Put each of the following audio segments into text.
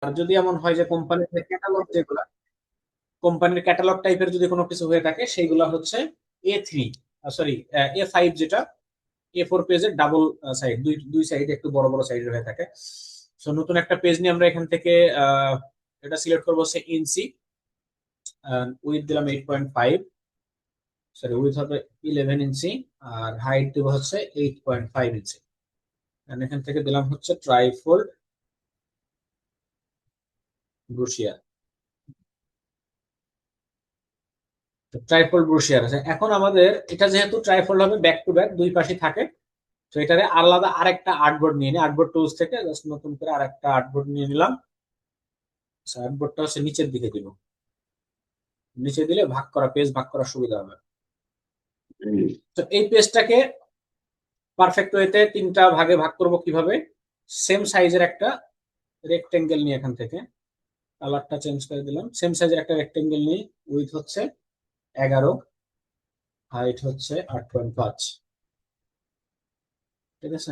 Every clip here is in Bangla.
আর যদি এমন হয় যে কোম্পানির ক্যাটালগ যেগুলা, কোম্পানির ক্যাটালগ টাইপের যদি কোনো কিছু হয়ে থাকে সেইগুলা হচ্ছে A3, সরি A5, যেটা A4 পেজের ডাবল সাইড, দুই দুই সাইড একটু বড় বড় সাইডের হয়ে থাকে। সো নতুন একটা পেজ নিয়ে আমরা এখান থেকে এটা সিলেক্ট করবো হচ্ছে ইঞ্চি, উইথ দিলাম 8.5, সরি উইথ হবে 11 ইঞ্চি, আর হাইট দেবো হচ্ছে 8.5 ইঞ্চি। এখান থেকে দিলাম হচ্ছে ট্রাইফোল্ড ব্রুশিয়া। ট্রাইফোল্ড ব্রুশিয়ার আছে। এখন আমাদের এটা যেহেতু ট্রাইফোল্ড হবে, ব্যাক টু ব্যাক দুই পাশে থাকে, তো এটারে আলাদা আরেকটা আর্টবোর্ড নিয়ে নিই, আর্টবোর্ড টুলস থেকে জাস্ট নতুন করে আরেকটা আর্টবোর্ড নিয়ে নিলাম। আর্টবোর্ডটা হচ্ছে নিচের দিকে দিব, নিচে দিলে ভাগ করা, পেজ ভাগ করার সুবিধা হবে। তো এই পেজটাকে পারফেক্ট ওয়েতে তিনটা ভাগে ভাগ করব কিভাবে? সেম সাইজের একটা রেক্টেঙ্গেল নিয়ে এখান থেকে, কালারটা চেঞ্জ করে দিলাম, সেম সাইজের একটা রেক্টেঙ্গেল নিয়ে, উইথ হচ্ছে 11, হাইট হচ্ছে 8.5। ঠিক আছে।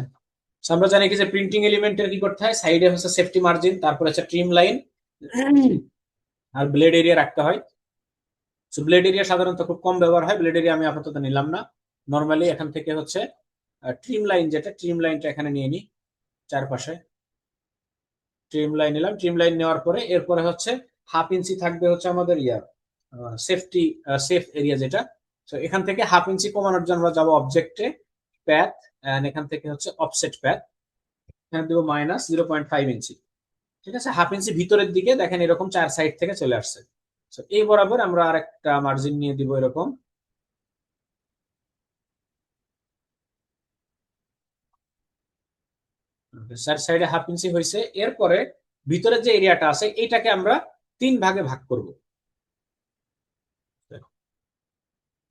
So, আমরা জানি কি যে প্রিন্টিং এলিমেন্টের কি করতে হয়, সাইডে হচ্ছে সেফটি মার্জিন, তারপর হচ্ছে ট্রিম লাইন আর ব্লেড এরিয়া রাখতে হয়। সো ব্লেড এরিয়া সাধারণত খুব কম ব্যবহার হয়, ব্লেড এরিয়া আমি আপাতত নিলাম না। নর্মালি এখান থেকে হচ্ছে ট্রিম লাইন, যেটা ট্রিম লাইনটা এখানে নিয়ে নিই, চারপাশে ট্রিম লাইন নিলাম। ট্রিম লাইন নেওয়ার পরে এরপরে হচ্ছে 1/2 ইঞ্চি থাকবে হচ্ছে আমাদের ইয়ার সেফটি সেফ এরিয়া যেটা। তো এখান থেকে 1/2 ইঞ্চি কমানোর জন্য আমরা যাবো অবজেক্টে, প্যাথ, এখান থেকে হচ্ছে অফসেট প্যাথ, এখানে দেবো -0.5 ইঞ্চি। ঠিক আছে, 1/2 ইঞ্চি ভিতরের দিকে দেখেন এরকম চার সাইড থেকে চলে আসছে। তো এই বরাবর আমরা আরেকটা মার্জিন নিয়ে দিব এরকম, চার সাইডে 1/2 ইঞ্চি হয়েছে। এরপরে ভিতরের যে এরিয়াটা আছে এটাকে আমরা তিন ভাগে ভাগ করব।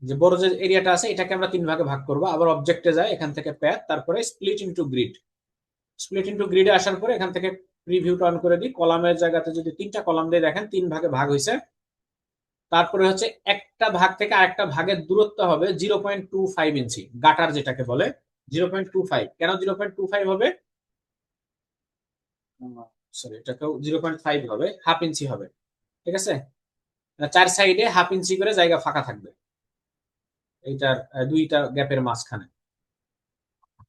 যে বড় যে এরিয়াটা আছে এটাকে আমরা তিন ভাগে ভাগ করব। আবার অবজেক্টে যায়, এখান থেকে প্যাথ, তারপরে split into grid. Split into গ্রিডে আসার পরে এখান থেকে প্রিভিউটা অন করে দিই, কলামের জায়গাতে যদি তিনটা কলাম দিয়ে দেখেন তিন ভাগে ভাগ হয়েছে। তারপরে হচ্ছে একটা ভাগ থেকে আরেকটা ভাগের দূরত্ব হবে 0.25 ইঞ্চি, গাটার যেটাকে বলে 0.25। কেন 0.25 হবে? সরি, এটাকেও 0.5 হবে, 1/2 ইঞ্চি হবে। ঠিক আছে, চার সাইডে 1/2 ইঞ্চি করে জায়গা ফাঁকা থাকবে এইটার দুইটা গ্যাপের মাঝখানে।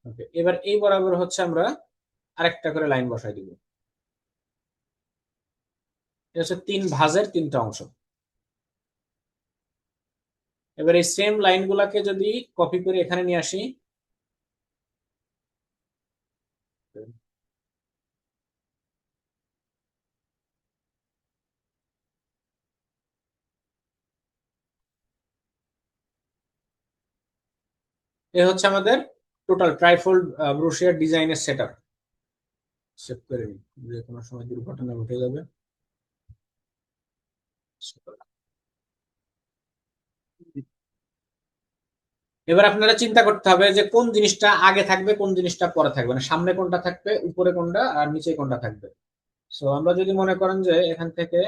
ওকে, এবার এই বরাবর হচ্ছে আমরা আরেকটা করে লাইন বসাই দিব। এটা হচ্ছে তিন ভাঁজের তিনটা অংশ। এবার এই সেম লাইন গুলাকে যদি কপি করে এখানে নিয়ে আসি, এ হচ্ছে আমাদের টোটাল ট্রাইফোল্ড ব্রোশিয়ার ডিজাইনের সেটআপ। সেভ করে নিই, যে কোনো সময় দুর্ঘটনা ঘটে যাবে। এবার আপনারা চিন্তা করতে হবে যে কোন জিনিসটা আগে থাকবে, কোন জিনিসটা পরে থাকবে, মানে সামনে কোনটা থাকবে, উপরে কোনটা আর নিচে কোনটা থাকবে। সো আমরা যদি মনে করেন যে এখান থেকে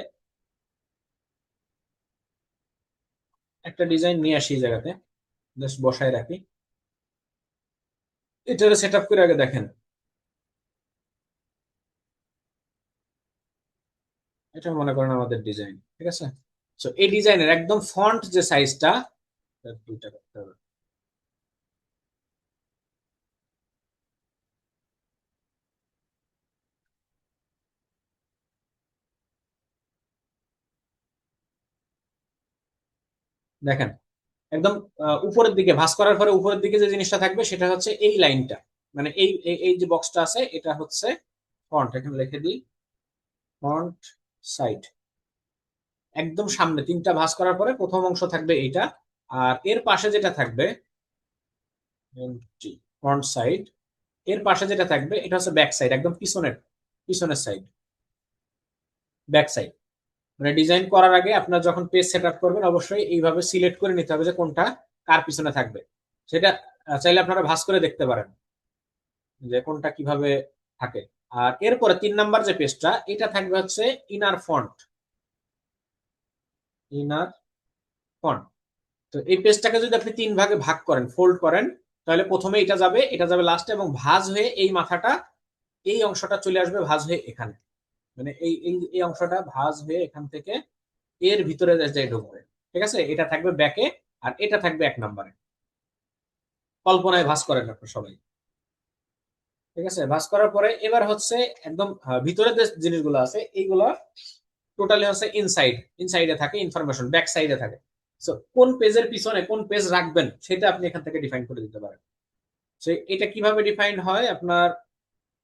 একটা ডিজাইন নিয়ে আসি এই জায়গাতে, জাস্ট বসায় রাখি, এটারে সেট আপ করে আগে দেখেন। এটা মনে করেন আমাদের ডিজাইন, ঠিক আছে। সো এই ডিজাইনের একদম ফন্ট যে সাইজটা, দুইটা করতে হবে। দেখেন একদম উপরের দিকে ভাঁজ করার পরে উপরের দিকে যে জিনিসটা থাকবে সেটা হচ্ছে এই লাইনটা, মানে এই এই এই যে বক্সটা আছে এটা হচ্ছে ফন্ট। এখানে লিখে দিই ফন্ট সাইড। একদম সামনে তিনটা ভাঁজ করার পরে প্রথম অংশ থাকবে এইটা, আর এর পাশে যেটা থাকবে ফ্রন্ট সাইড, এর পাশে যেটা থাকবে এটা হচ্ছে ব্যাক সাইড, একদম পিছনের পিছনের সাইড, ব্যাক সাইড। মানে ডিজাইন করার আগে আপনার যখন পেজ সেট আপ করবেন অবশ্যই এইভাবে সিলেক্ট করে নিতে হবে যে কোনটা কার পিছনে থাকবে। সেটা চাইলে আপনারা ভাঁজ করে দেখতে পারেন যে কোনটা কিভাবে থাকে। আর এরপরে 3 নাম্বার যে পেজটা এটা থাকবে হচ্ছে ইনার ফন্ট, ইনার ফন্ট। তো এই পেজটাকে যদি আপনি তিন ভাগে ভাগ করেন, ফোল্ড করেন, তাহলে প্রথমে এটা যাবে লাস্টে, এবং ভাঁজ হয়ে এই মাথাটা, এই অংশটা চলে আসবে ভাঁজ হয়ে এখানে। মানে এই এই এই অংশটা ভাঁজ হয়ে এখান থেকে এর ভিতরে যাই ঢুকবে। ঠিক আছে, এটা থাকবে ব্যাকে আর এটা থাকবে 1 নম্বরে। কল্পনায় ভাঁজ করেন আপনার সবাই। ঠিক আছে, ভাঁজ করার পরে এবার হচ্ছে একদম ভিতরে যে জিনিসগুলো আছে এইগুলা টোটালি হচ্ছে ইনসাইডে থাকে, ইনফরমেশন ব্যাক সাইডে থাকে। সো কোন পেজের পিছনে কোন পেজ রাখবেন সেটা আপনি এখান থেকে ডিফাইন করে দিতে পারেন। সো এটা কিভাবে ডিফাইন হয়, আপনার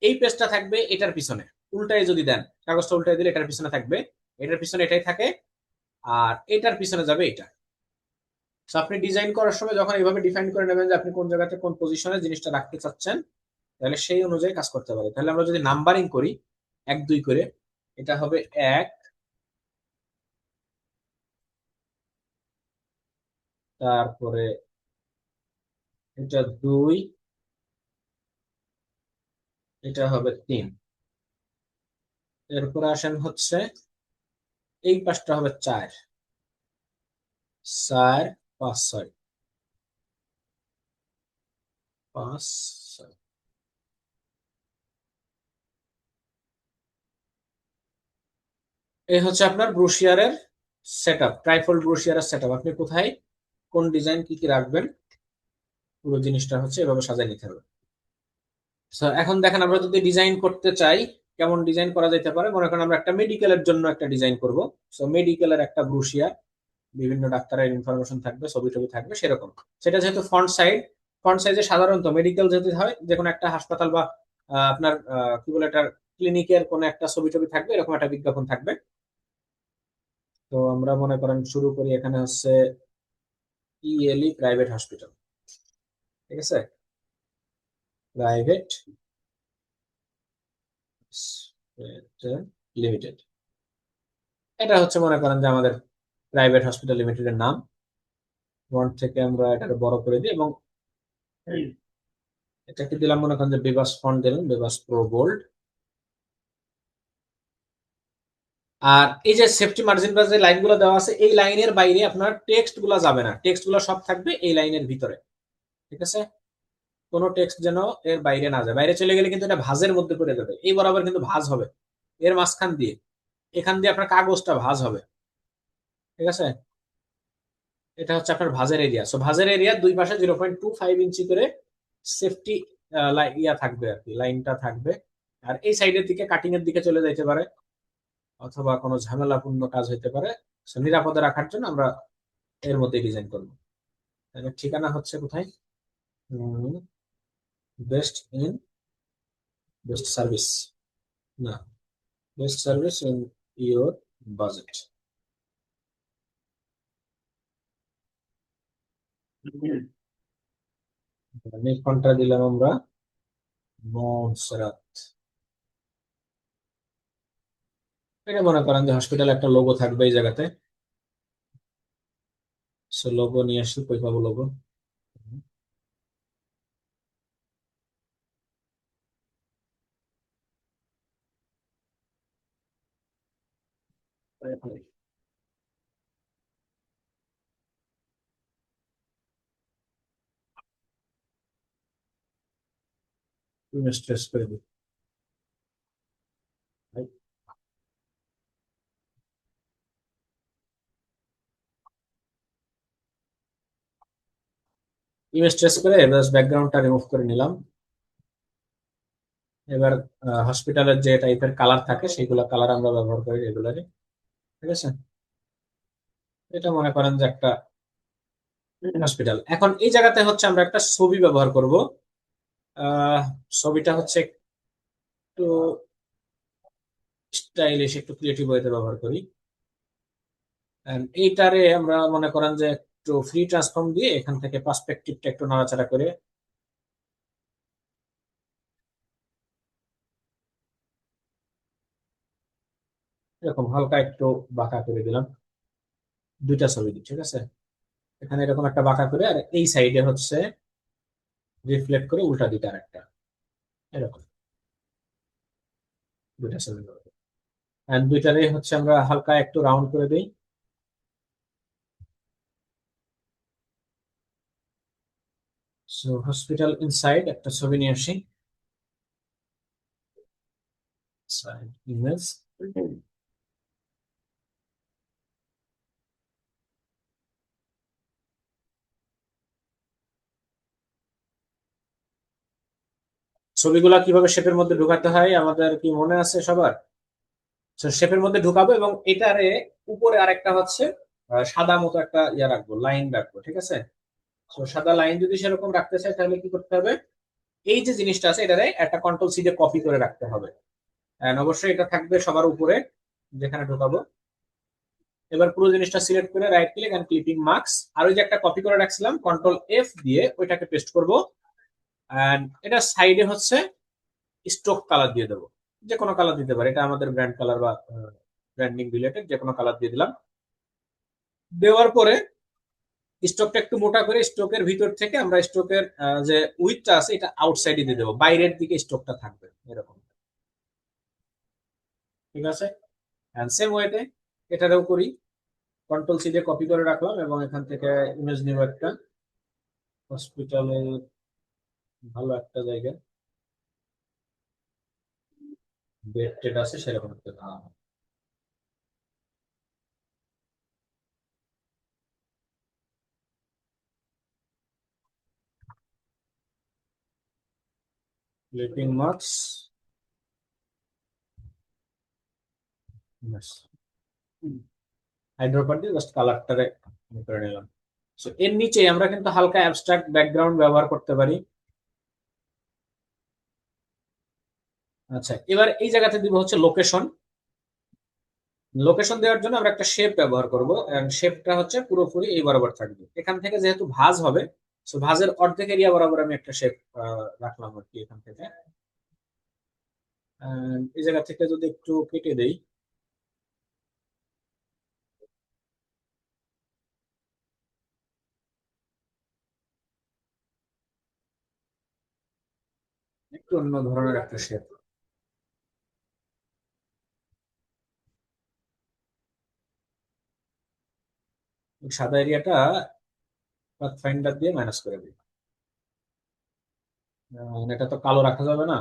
এই পেজটা থাকবে এটার পিছনে, উল্টায় যদি দেন কাগজটা উল্টায় দিলে এটার পিছনে থাকবে, এটার পিছনে এটাই থাকে, আর এটার পিছনে যাবে এটা। তো আপনি ডিজাইন করার সময় যখন এইভাবে ডিফাইন করে নেবেন যে আপনি কোন জায়গাতে কোন পজিশনে জিনিসটা রাখতে চাচ্ছেন, তাহলে সেই অনুযায়ী কাজ করতে পারে। তাহলে আমরা যদি নাম্বারিং করি 1 2 করে, এটা হবে 1, তারপরে এটা 2, এটা হবে 3, এরপরে আসেন হচ্ছে এই পাশটা হবে 4, 4 5 6, 5 6। এই হচ্ছে আপনার ব্রুশিয়ারের সেটআপ, ট্রাইফোল্ড ব্রুশিয়ারের সেটআপ। আপনি কোথায় কোন ডিজাইন কি কি রাখবেন পুরো জিনিসটা হচ্ছে এভাবে সাজায় নিতে হবে। So, এখন দেখেন আমরা যদি ডিজাইন করতে চাই, কেমন ডিজাইন করা যেতে পারে। মনে করেন আমরা একটা মেডিকেলের জন্য একটা ডিজাইন করব। সো মেডিকেলের একটা ব্রুশিয়ার, বিভিন্ন ডাক্তারের ইনফরমেশন থাকবে, ছবি টবি থাকবে সেরকম। সেটা যেহেতু ফ্রন্ট সাইজে সাধারণত মেডিকেল যদি হয়, যে কোনো একটা হাসপাতাল বা আপনার কি বলে এটা, ক্লিনিকের কোনো একটা ছবি টবি থাকবে, এরকম একটা বিজ্ঞাপন থাকবে। তো আমরা মনে করেন শুরু করি, এখানে হচ্ছে ইএলই প্রাইভেট হসপিটাল। ঠিক আছে, প্রাইভেট লিমিটেড, এটা হচ্ছে মনে করেন যে আমাদের প্রাইভেট হসপিটাল লিমিটেডের নাম। ফন্ট থেকে আমরা এটাকে বড় করে দিই এবং এটাকে দিলাম মনে করেন যে বেবাস ফন্ট দিলাম, বেবাস প্রো বোল্ড। আর এই যে সেফটি মার্জিন বা যে লাইনগুলো দেওয়া আছে, এই লাইনের বাইরে আপনার টেক্সট গুলা যাবে না, টেক্সট গুলো সব থাকবে এই লাইনের ভিতরে। ঠিক আছে, কোনো টেক্সট যেন এর বাইরে না যায়, বাইরে চলে গেলে কিন্তু এটা ভাঁজের মধ্যে পড়ে যাবে। এই বরাবর কিন্তু ভাঁজ হবে, এর মাঝখান দিয়ে, এখান দিয়ে আপনার কাগজটা ভাঁজ হবে। ঠিক আছে, এটা হচ্ছে আপনার ভাঁজের এরিয়া। সো ভাঁজের এরিয়া দুই পাশে 0.25 ইঞ্চি করে সেফটি ইয়া থাকবে আর কি, লাইনটা থাকবে। আর এই সাইডের দিকে কাটিং এর দিকে চলে যাইতে পারে, অথবা কোনো ঝামেলাপূর্ণ কাজ হইতে পারে। So, নিরাপদে রাখার জন্য আমরা এর মধ্যে ডিজাইন করবো। তাহলে ঠিকানা হচ্ছে কোথায়, বেস্ট ইন বেস্ট সার্ভিস, না, best service in your budget. নির্মাণটা দিলাম আমরা মনসেরাত। এটা মনে করেন যে হসপিটাল একটা লোগো থাকবে এই জায়গাতে। সো লোগো নিয়ে আসি, কই পাবো লোগো। ইমেজ ট্রেস করে দিই, ইমেজ ট্রেস করে ব্যাকগ্রাউন্ডটা রিমুভ করে নিলাম। এবার হসপিটালের যে টাইপের কালার থাকে সেইগুলো কালার আমরা ব্যবহার করি রেগুলারই। ঠিক আছে, এটা মনে করেন যে একটা হসপিটাল। এখন এই জায়গাতে হচ্ছে আমরা একটা ছবি ব্যবহার করব। আহ ছবিটা হচ্ছে একটু স্টাইলিশ, একটু ক্রিয়েটিভ ওয়েতে ব্যবহার করি। And এইটারে আমরা মনে করেন যে একটু ফ্রি ট্রান্সফর্ম দিয়ে এখান থেকে পার্সপেক্টিভটা একটু নাড়াচাড়া করে এরকম হালকা একটু বাঁকা করে দিলাম। দুইটা ছবি দিই, ঠিক আছে, এখানে এরকম একটা বাঁকা করে, আর এই সাইডে হচ্ছে রিফ্লেক্ট করে উল্টা দিকে আর একটা, এরকম দুইটা ছবি করবো। এন্ড দুইটারে হচ্ছে আমরা হালকা একটু রাউন্ড করে দিই। সো হসপিটাল ইনসাইড একটা ছবি নিয়ে আসি, সাইড ইমেজ। ছবিগুলা কিভাবে শেপের মধ্যে ঢুকাতে হয় আমাদের কি মনে আছে সবার? শেপের মধ্যে ঢুকাবো এবং এটারে উপরে আরেকটা হচ্ছে সাদা মতো একটা ইয়া রাখবো, লাইন রাখবো, ঠিক আছে? তো সাদা লাইন যদি সেরকম রাখতে চাই তাহলে কি করতে হবে? এই যে জিনিসটা আছে এটারে একটা কন্ট্রোল সি দিয়ে কপি করে রাখতে হবে। And অবশ্যই এটা থাকবে সবার উপরে যেখানে ঢোকাবো। এবার পুরো জিনিসটা সিলেক্ট করে right click and clipping marks, আর ওই যে একটা কপি করে রাখছিলাম কন্ট্রোল এফ দিয়ে ওইটাকে পেস্ট করব। এন্ড এটা সাইডে হচ্ছে স্ট্রোক কালার দিয়ে দেবো, যে কোনো কালার দিতে পারে, এটা আমাদের ব্র্যান্ড কালার বা ব্র্যান্ডিং রিলেটেড যে কোনো কালার দিয়ে দিলাম। দেওয়ার পরে স্ট্রোকটা একটু মোটা করে স্ট্রোকের ভিতর থেকে আমরা স্ট্রোকের যে উইথটা আছে এটা আউটসাইডে দিয়ে দেবো, বাইরের দিকে স্ট্রোকটা থাকবে এরকম, ঠিক আছে? এন্ড সেম ওয়েতে এটারেও করি, কন্ট্রোল সি দিয়ে কপি করে রাখলাম এবং এখান থেকে ইমেজ নিব একটা হসপিটালে, ভালো একটা জায়গা, বেড টেড আছে সেরকম একটা ক্লিপিং মার্কস। হাইড্রোপার দিয়ে জাস্ট কালারটারে করে নিলাম। So, এর নিচে আমরা কিন্তু হালকা অ্যাবস্ট্রাক্ট ব্যাকগ্রাউন্ড ব্যবহার করতে পারি। আচ্ছা, এবার এই জায়গাতে দিব হচ্ছে লোকেশন। লোকেশন দেওয়ার জন্য আমরা একটা শেপ ব্যবহার করব, এন্ড শেপটা হচ্ছে পুরোপুরি এই বরাবর থাকবে। এখান থেকে যেহেতু ভাঁজ হবে, সো ভাঁজের অর্ধেক এরিয়া বরাবর আমি একটা শেপ রাখলাম আর কি এখান থেকে। এই জায়গা থেকে যদি একটু কেটে দেই, একটু অন্য ধরনের একটা শেপ, সাদা এরিয়াটা পাথ ফাইন্ডার দিয়ে মাইনাস করে দিই। এটা তো কালো রাখা যাবে না,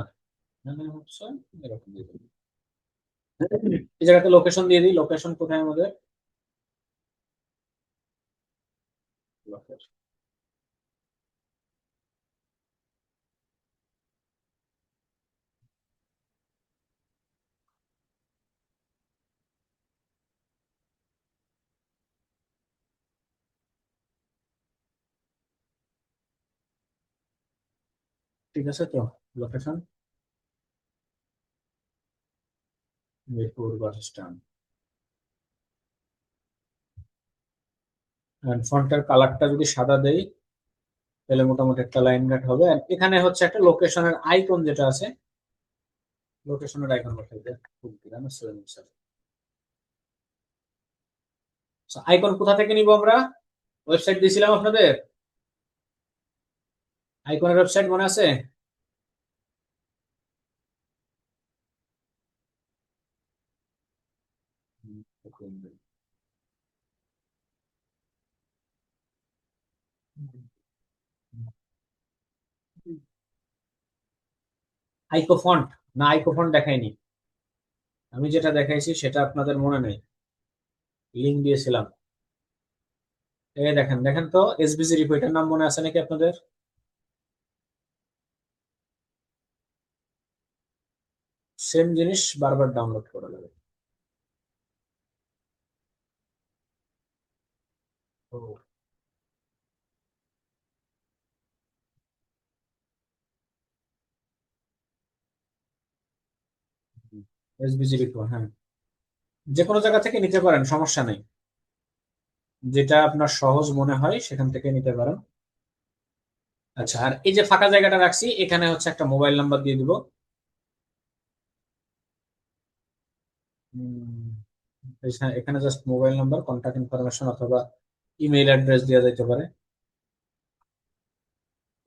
হচ্ছে এরকম দিয়ে দিই। এই জায়গাতে লোকেশন দিয়ে দিই, লোকেশন কোথায় আমাদের? Location। ঠিক আছে তো, লোকেশন মিরপুর বাস স্ট্যান্ড। ফন্টের কালারটা যদি সাদা দেই তাহলে মোটামুটি একটা লাইন কাট হবে। আর এখানে হচ্ছে একটা লোকেশনের আইকন যেটা আছে, লোকেশনের আইকন বসাই দেয়, আইকন কোথা থেকে নিব আমরা? ওয়েবসাইট দিয়েছিলাম আপনাদের, আইকনের ওয়েবসাইট মনে আছে? আইকো ফন্ট, না আইকো ফন্ট দেখাইনি, আমি যেটা দেখাইছি সেটা আপনাদের মনে নেই, লিঙ্ক দিয়েছিলাম। এই দেখেন, দেখেন তো এসবিসি রিপো, এটার নাম মনে আছে নাকি আপনাদের? সেম জিনিস বারবার ডাউনলোড করা লাগে। এসবিসি রিপো, হ্যাঁ, যে কোনো জায়গা থেকে নিতে পারেন, সমস্যা নেই, যেটা আপনার সহজ মনে হয় সেখান থেকে নিতে পারেন। আচ্ছা, আর এই যে ফাঁকা জায়গাটা রাখছি এখানে হচ্ছে একটা মোবাইল নাম্বার দিয়ে দিব। উম, এখানে just mobile number, contact information অথবা ইমেইল অ্যাড্রেস দেওয়া যেতে পারে।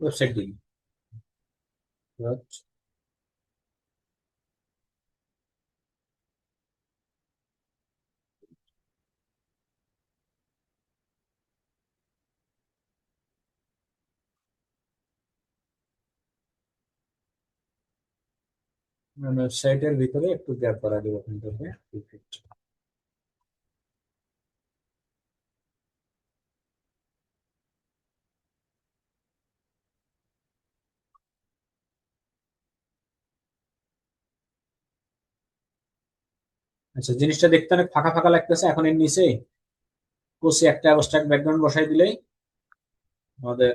ওয়েবসাইট দিন। ওয়েবসাইটের ভিতরে একটু গ্যাপ করা দিব কিন্তু, হ্যাঁ। আচ্ছা, জিনিসটা দেখতে অনেক ফাঁকা ফাঁকা লাগতেছে, এখন এর নিচে কোসি একটা অ্যাবস্ট্রাক্ট ব্যাকগ্রাউন্ড বসাই দিলেই আমাদের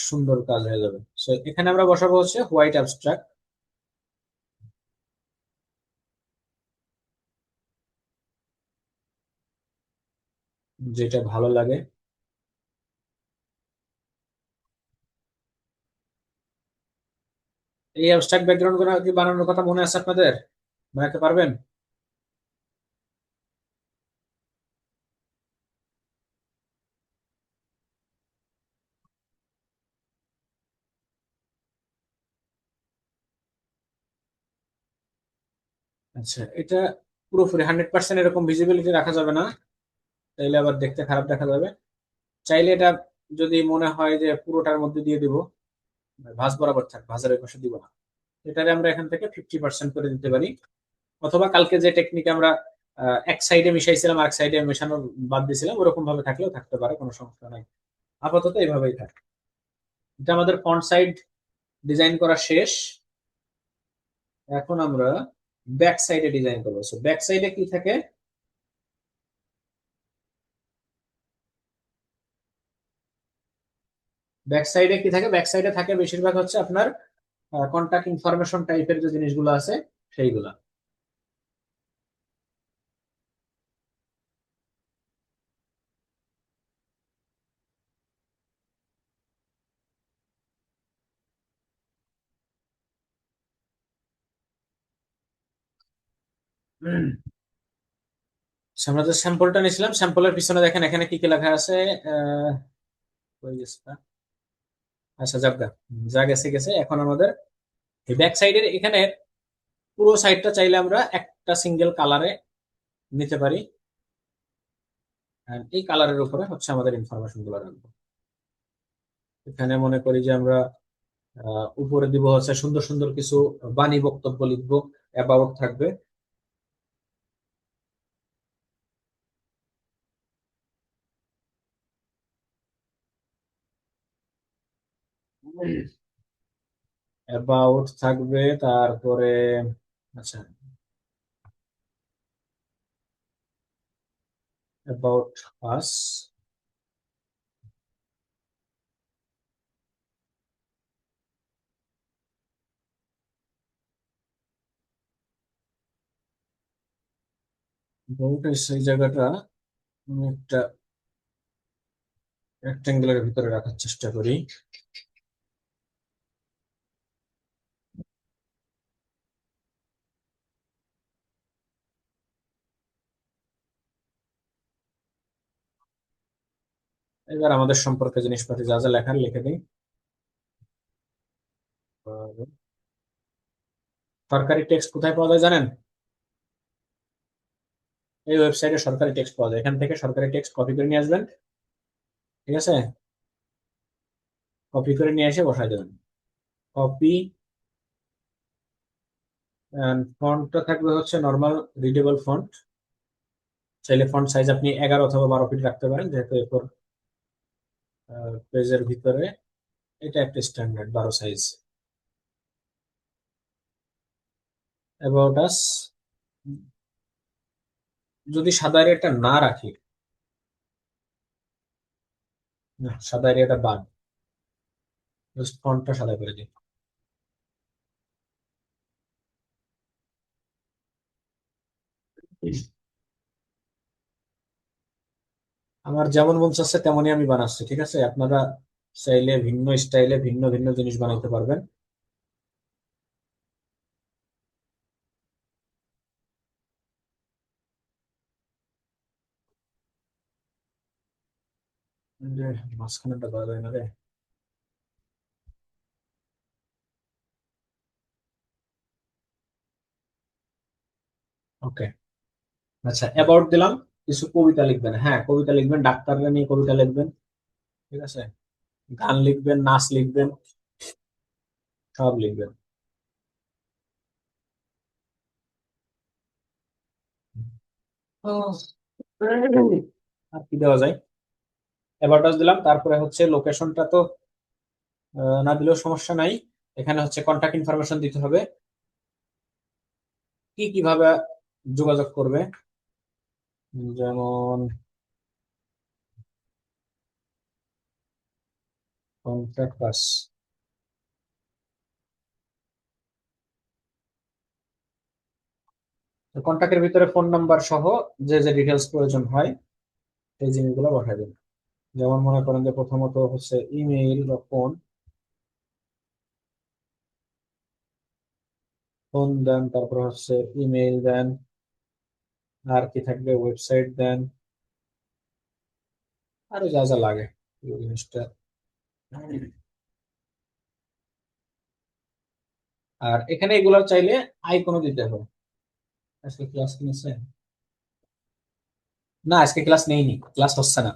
সুন্দর কাজ হয়ে যাবে। সো এখানে আমরা বসাবো হচ্ছে হোয়াইট অ্যাবস্ট্রাক্ট, যেটা ভালো লাগে। এই অ্যাবস্ট্রাক্ট ব্যাকগ্রাউন্ড গুলো কি বানানোর কথা মনে আছে আপনাদের? বানাতে পারবেন? আচ্ছা, এটা পুরোপুরি 100% এরকম ভিজিবিলিটি রাখা যাবে না, তাইলে আবার দেখতে খারাপ দেখা যাবে। চাইলে এটা যদি মনে হয় যে পুরোটার মধ্যে দিয়ে দিব, ভাঁজ বরাবর থাক, ভাঁজের ওই পাশে দিব না, এটারে আমরা এখান থেকে 50% করে দিতে পারি। অথবা কালকে যে টেকনিক আমরা এক সাইডে মিশাইছিলাম আর এক সাইডে মেশানো বাদ দিয়েছিলাম, ওরকম ভাবে থাকলেও থাকতে পারে, কোনো সমস্যা নাই। আপাতত এইভাবেই থাকে। এটা আমাদের ফ্রন্ট সাইড ডিজাইন করা শেষ। এখন আমরা ব্যাক সাইডে ডিজাইন করবো। সো ব্যাক সাইডে কি থাকে? ব্যাক সাইডে কি থাকে? ব্যাক সাইডে থাকে বেশিরভাগ হচ্ছে আপনার কন্টাক্ট ইনফরমেশন টাইপের যে জিনিসগুলো আছে সেইগুলা। So, আমরা যে স্যাম্পলটা নিয়েছিলাম, স্যাম্পলের পিছনে দেখেন এখানে কি কি লেখা আছে। আহ কই গেছে তা? আচ্ছা, যাবগা, যা গেছে গেছে। এখন আমাদের ব্যাক সাইডের এখানে পুরো সাইডটা চাইলে আমরা একটা সিঙ্গেল কালারে নিতে পারি। And এই কালারের উপরে হচ্ছে আমাদের ইনফরমেশন গুলো রাখবো। এখানে মনে করি যে আমরা উপরে দিব হচ্ছে সুন্দর সুন্দর কিছু বাণী বক্তব্য লিখবো, অ্যাবাউট থাকবে। অ্যাবাউট থাকবে, তারপরে আচ্ছা, অ্যাবাউট আস, অ্যাবাউট সেই জায়গাটা আমি একটা রেক্টেঙ্গেলের ভিতরে রাখার চেষ্টা করি। এবার আমাদের সম্পর্কে জিনিসপাতি যা যা লেখার লিখে দিই। আর সরকারি টেক্সট কোথায় পাওয়া যায় জানেন? এই ওয়েবসাইটে সরকারি টেক্সট পাওয়া যায়, এখান থেকে সরকারি টেক্সট কপি করে নিয়ে আসবেন। ঠিক আছে, কপি করে নিয়ে এসে বসাই দেবেন। কপি, ফন্টটা থাকবে হচ্ছে নর্মাল রিডেবল ফন্ট। চাইলে ফন্ট সাইজ আপনি 11 অথবা 12 ফিট রাখতে পারেন, যেহেতু এরপর পেজের ভিতরে এটা একটা স্ট্যান্ডার্ড 12 সাইজ। অ্যাবাউট আস যদি সাদা এরিয়াটা না রাখি, না সাদা এরিয়াটা বাদ, জাস্ট ফন্টটা সাদা করে দিই। আমার যেমন মন চাচ্ছে তেমনই আমি বানাচ্ছি, ঠিক আছে? আপনারা চাইলে ভিন্ন স্টাইলে ভিন্ন ভিন্ন জিনিস বানাইতে পারবেন। যে মাঝখানেটা করা যায় না রে। ওকে, আচ্ছা, অ্যাবাউট দিলাম। কিছু কবিতা লিখবেন, হ্যাঁ কবিতা লিখবেন, ডাক্তাররা নিয়ে কবিতা লিখবেন। ঠিক আছে, গান লিখবেন, নাচ লিখবেন, সব লিখবেন। আর কি দেওয়া যায়, অ্যাডভার্টাইজ দিলাম, তারপরে হচ্ছে লোকেশনটা তো না দিলেও সমস্যা নাই। এখানে হচ্ছে কন্টাক্ট ইনফরমেশন দিতে হবে, কি কিভাবে যোগাযোগ করবে, যেমন কন্ট্যাক্ট পাস, কন্ট্যাক্টের ভিতরে ফোন নাম্বার সহ যে যে ডিটেলস প্রয়োজন হয় সেই জিনিসগুলো পাঠিয়ে দিন। যেমন মনে করেন যে প্রথমত হচ্ছে ইমেইল বা ফোন, ফোন দেন, তারপর হচ্ছে ইমেইল দেন, আর কি থাকবে, ওয়েবসাইট দেন, আরো যা যা লাগে এই জিনিসটা। আর এখানে এগুলো চাইলে আইকনও দিতে হবে। আজকে ক্লাস নিচ্ছে না, আজকে ক্লাস নেইনি, ক্লাস হচ্ছে না,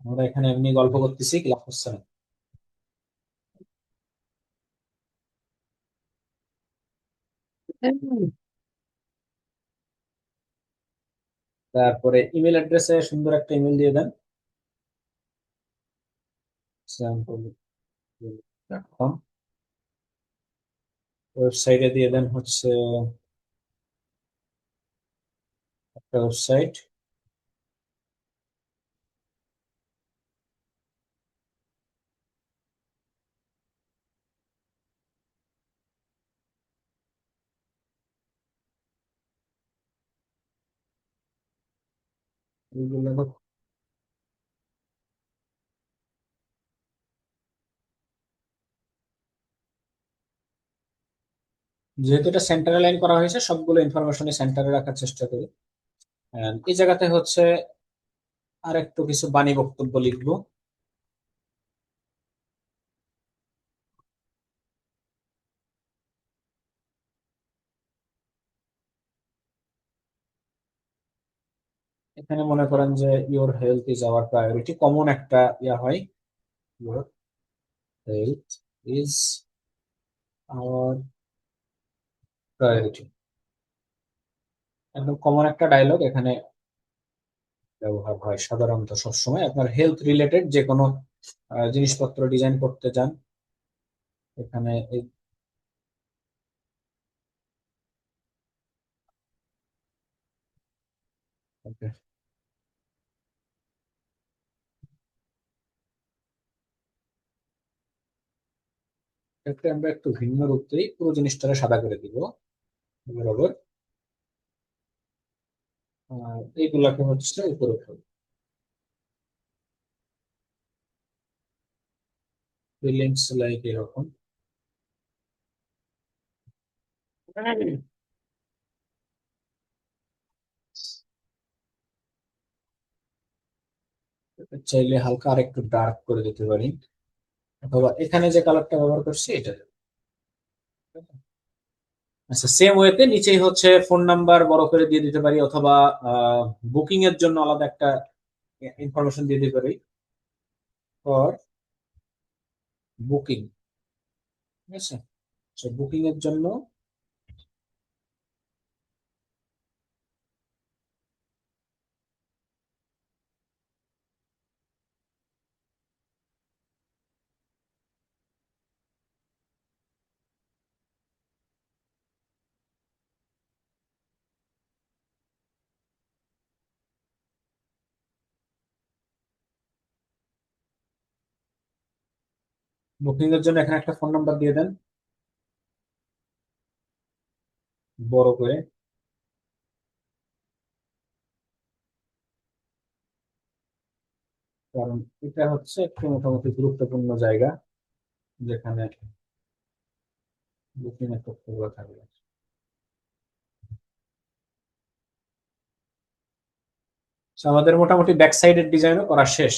আমরা এখানে এমনি গল্প করতেছি, ক্লাস হচ্ছে না। তারপরে ইমেল অ্যাড্রেসে সুন্দর একটা ইমেল দিয়ে দেন, sample.com। ওয়েবসাইটে দিয়ে দেন হচ্ছে একটা ওয়েবসাইট, যেহেতু এটা সেন্টারে লাইন করা হয়েছে সবগুলো ইনফরমেশনই সেন্টারে রাখার চেষ্টা করি। And এই জায়গাতে হচ্ছে আর একটু কিছু বাণী বক্তব্য লিখবো। এখানে মনে করেন যে your health is our priority, common একটা ইয়া হয়, your health is our priority, একদম কমন একটা ডায়লগ এখানে ব্যবহার হয় সাধারণত সবসময়। আপনার হেলথ রিলেটেড যে কোনো জিনিসপত্র ডিজাইন করতে চান এখানে এই okay, এটাকে আমরা একটু ভিন্ন রূপ দিই, পুরো জিনিসটাকে সাদা করে দিব বরাবর, আর এইগুলাকে হচ্ছে উপরে উঠাবো, ফিলিংস লাইক এরকম। চাইলে হালকা আর একটু ডার্ক করে দিতে পারি, অথবা এখানে যে কালারটা ব্যবহার করছি এটা দেব। আচ্ছা, সেম ওয়েতে নিচেই হচ্ছে ফোন নাম্বার বড় করে দিয়ে দিতে পারি, অথবা বুকিং এর জন্য আলাদা একটা ইনফরমেশন দিয়ে দিতে পারি, ফর বুকিং, ঠিক আছে। বুকিং এর জন্য বুকিং এর জন্য এখানে একটা ফোন নাম্বার দিয়ে দেন বড় করে, কারণ এটা হচ্ছে একটু মোটামুটি গুরুত্বপূর্ণ জায়গা যেখানে বুকিং এর তথ্যগুলো থাকবে। So, আমাদের মোটামুটি ব্যাক সাইডের ডিজাইনও করা শেষ।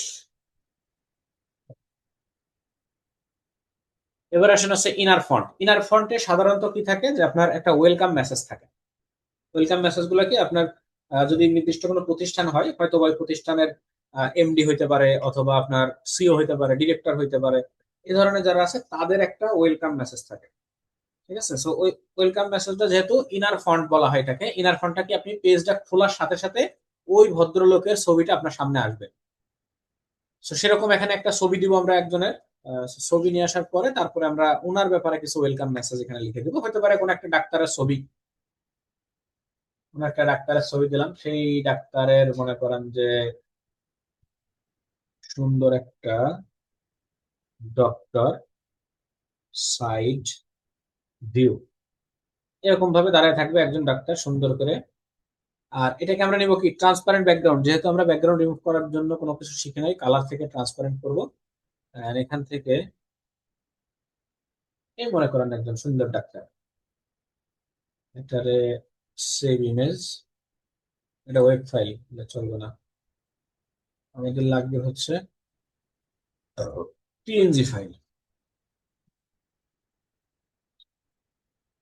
এবার আসেন হচ্ছে ইনার ফন্ট। ইনার ফন্টে সাধারণত কি থাকে যে আপনার একটা ওয়েলকাম মেসেজ থাকে। ওয়েলকাম মেসেজ গুলো কি আপনার যদি নির্দিষ্ট কোনো প্রতিষ্ঠান হয়, হয়তো ওই প্রতিষ্ঠানের এমডি হইতে পারে, অথবা আপনার সিও হইতে পারে, ডিরেক্টর হইতে পারে, এই ধরনের যারা আছে তাদের একটা ওয়েলকাম মেসেজ থাকে, ঠিক আছে। সো ওই ওয়েলকাম মেসেজটা যেহেতু ইনার ফন্ট বলা হয় এটাকে, ইনার ফন্টটা কি আপনি পেজটা খোলার সাথে সাথে ওই ভদ্রলোকের ছবিটা আপনার সামনে আসবে। তো সেরকম এখানে একটা ছবি দিব আমরা একজনের। ছবি নিয়ে আসার পরে তারপরে আমরা ওনার ব্যাপারে কিছু ওয়েলকাম মেসেজ এখানে লিখে দিব, হতে পারে কোনো একটা ডাক্তারের ছবি, কোনো একটা ডাক্তারের ছবি দিলাম, সেই ডাক্তারের মনে করেন যে সুন্দর একটা ডক্টর সাইড ভিউ, এরকম ভাবে দাঁড়ায় থাকবে একজন ডাক্তার সুন্দর করে। আর এটাকে আমরা নিব কি ট্রান্সপারেন্ট ব্যাকগ্রাউন্ড, যেহেতু আমরা ব্যাকগ্রাউন্ড রিমুভ করার জন্য কোনো কিছু শিখে নাই, কালার থেকে ট্রান্সপারেন্ট করব। আর এখান থেকে এই মনে করেন একজন সুন্দর ডাক্তার, এটারে সেভ ইমেজ, এটা ওয়েব ফাইল, এটা চলবে না, আমাদের লাগবে হচ্ছে পিএনজি ফাইল।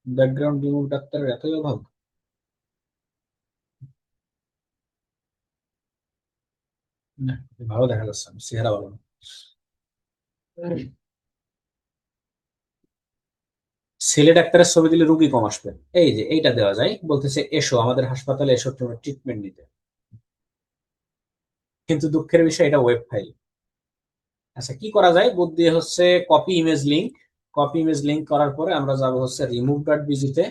ব্যাকগ্রাউন্ড রিমুভ ডাক্তারের এতই অভাব। না, ভালো দেখা যাচ্ছে না, চেহারা ভালো না। ছেলে ডাক্তারের ছবি দিলে রুগী কম আসবে, এই যে এইটা দেওয়া যায়, বলতেছে এসো আমাদের হাসপাতালে, এসো তোমার ট্রিটমেন্ট নিতে। কিন্তু দুঃখের বিষয় এটা ওয়েব ফাইল। আচ্ছা কি করা যায়, বুদ্ধি হচ্ছে copy image link. Copy image link করার পরে আমরা যাব হচ্ছে remove.bg তে,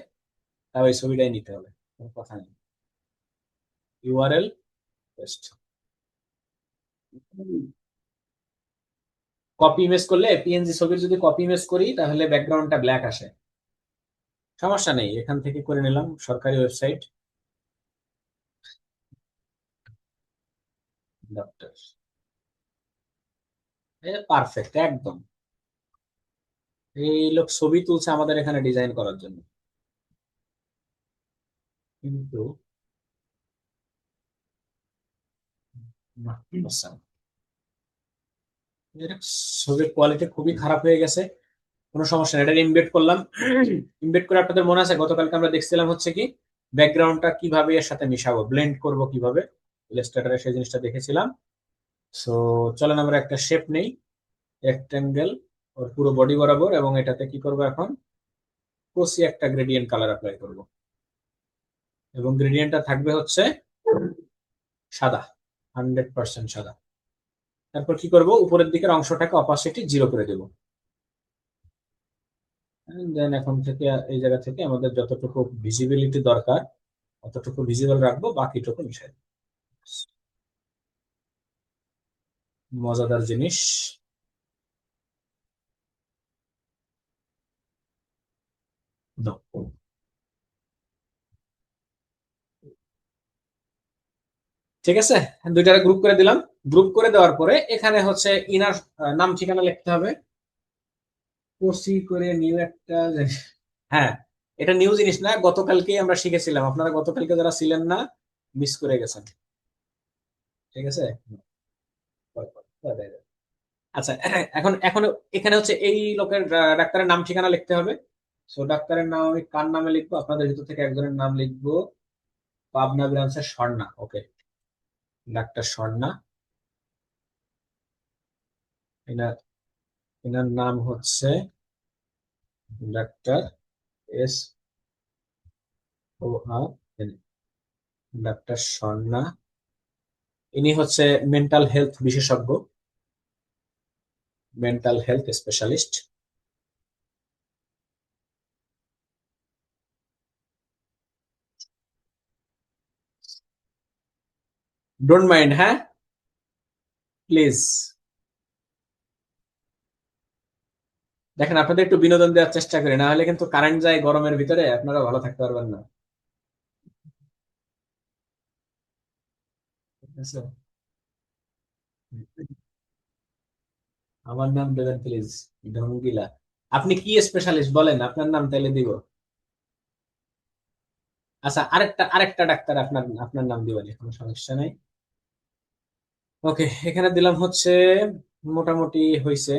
তাও এই ছবিটাই নিতে হবে, কোনো কথা নেই। ইউআরএল পেস্ট, কপি ইমেজ করলে পিএনজি ছবির যদি কপি ইমেজ করি তাহলে ব্যাকগ্রাউন্ডটা ব্ল্যাক আসে। সমস্যা নেই, এখান থেকে করে নিলাম, সরকারি ওয়েবসাইট, ডক্টর, পারফেক্ট একদম। এই লোক ছবি তুলছে আমাদের এখানে ডিজাইন করার জন্য, কিন্তু আচ্ছা, এর ছবির কোয়ালিটি খুবই খারাপ হয়ে গেছে। কোনো সমস্যা নেই, এটা ইমবেড করলাম। ইমবেড করে আপনাদের মনে আছে গতকালকে আমরা দেখছিলাম হচ্ছে কি ব্যাকগ্রাউন্ডটা কিভাবে এর সাথে মিশাবো, ব্লেন্ড করব কিভাবে, ইলাস্ট্রেটরে সেই জিনিসটা দেখেছিলাম। সো চলেন আমরা একটা শেপ নেই, রেক্টেঙ্গেল, ওর পুরো বডি বরাবর, এবং এটাতে কি করব এখন, কষি একটা গ্রেডিয়েন্ট কালার অ্যাপ্লাই করব, এবং গ্রেডিয়েন্টটা থাকবে হচ্ছে সাদা, 100% সাদা। তারপর কি করব, উপরের দিকের অংশটাকে অপাসিটি 0 করে দেব। দেন এখন থেকে এই জায়গা থেকে আমাদের যতটুকু ভিজিবিলিটি দরকার অতটুকু ভিজিবল রাখবো, বাকিটুকু মিশাই দেব। মজাদার জিনিস। দাও। ঠিক আছে, দুইটারে গ্রুপ করে দিলাম। গ্রুপ করে দেওয়ার পরে এখানে হচ্ছে ইনার নাম ঠিকানা লিখতে হবে, কসি করে নিউ একটা হ্যাঁ, এটা নিউ জিনিস না, গতকালকেই আমরা শিখেছিলাম, আপনারা গতকালকে যারা ছিলেন না মিস করে গেছেন। ঠিক আছে। আচ্ছা, এখন এখন এখানে হচ্ছে এই লোকের ডাক্তারের নাম ঠিকানা লিখতে হবে। সো ডাক্তারের নাম আমি কার নামে লিখবো, আপনাদের ভিতর থেকে একজনের নাম লিখবো, পাবনা ব্রাঞ্চের স্বর্ণা, ওকে, ডাক্তার স্বর্ণা। এনার এনার নাম হচ্ছে ডাক্তার এস ও আর এন, ডাক্তার স্বর্ণা। ইনি হচ্ছে মেন্টাল হেলথ বিশেষজ্ঞ, mental health specialist. Don't mind, হ্যাঁ প্লিজ। দেখেন আপনাদের একটু বিনোদন দেওয়ার চেষ্টা করি, না হলে কিন্তু কারেন্ট যায় গরমের ভিতরে, আপনারা ভালো থাকতে পারবেন না। ঠিক আছে, আমার নাম দেবেন প্লিজ, ঢঙ্গিলা। আপনি কি স্পেশালিস্ট বলেন, আপনার নাম তাইলে দিব। আচ্ছা, আরেকটা আরেকটা ডাক্তার আপনার আপনার নাম দিবেন, কোনো সমস্যা নাই। ওকে, এখানে দিলাম হচ্ছে, মোটামুটি হয়েছে।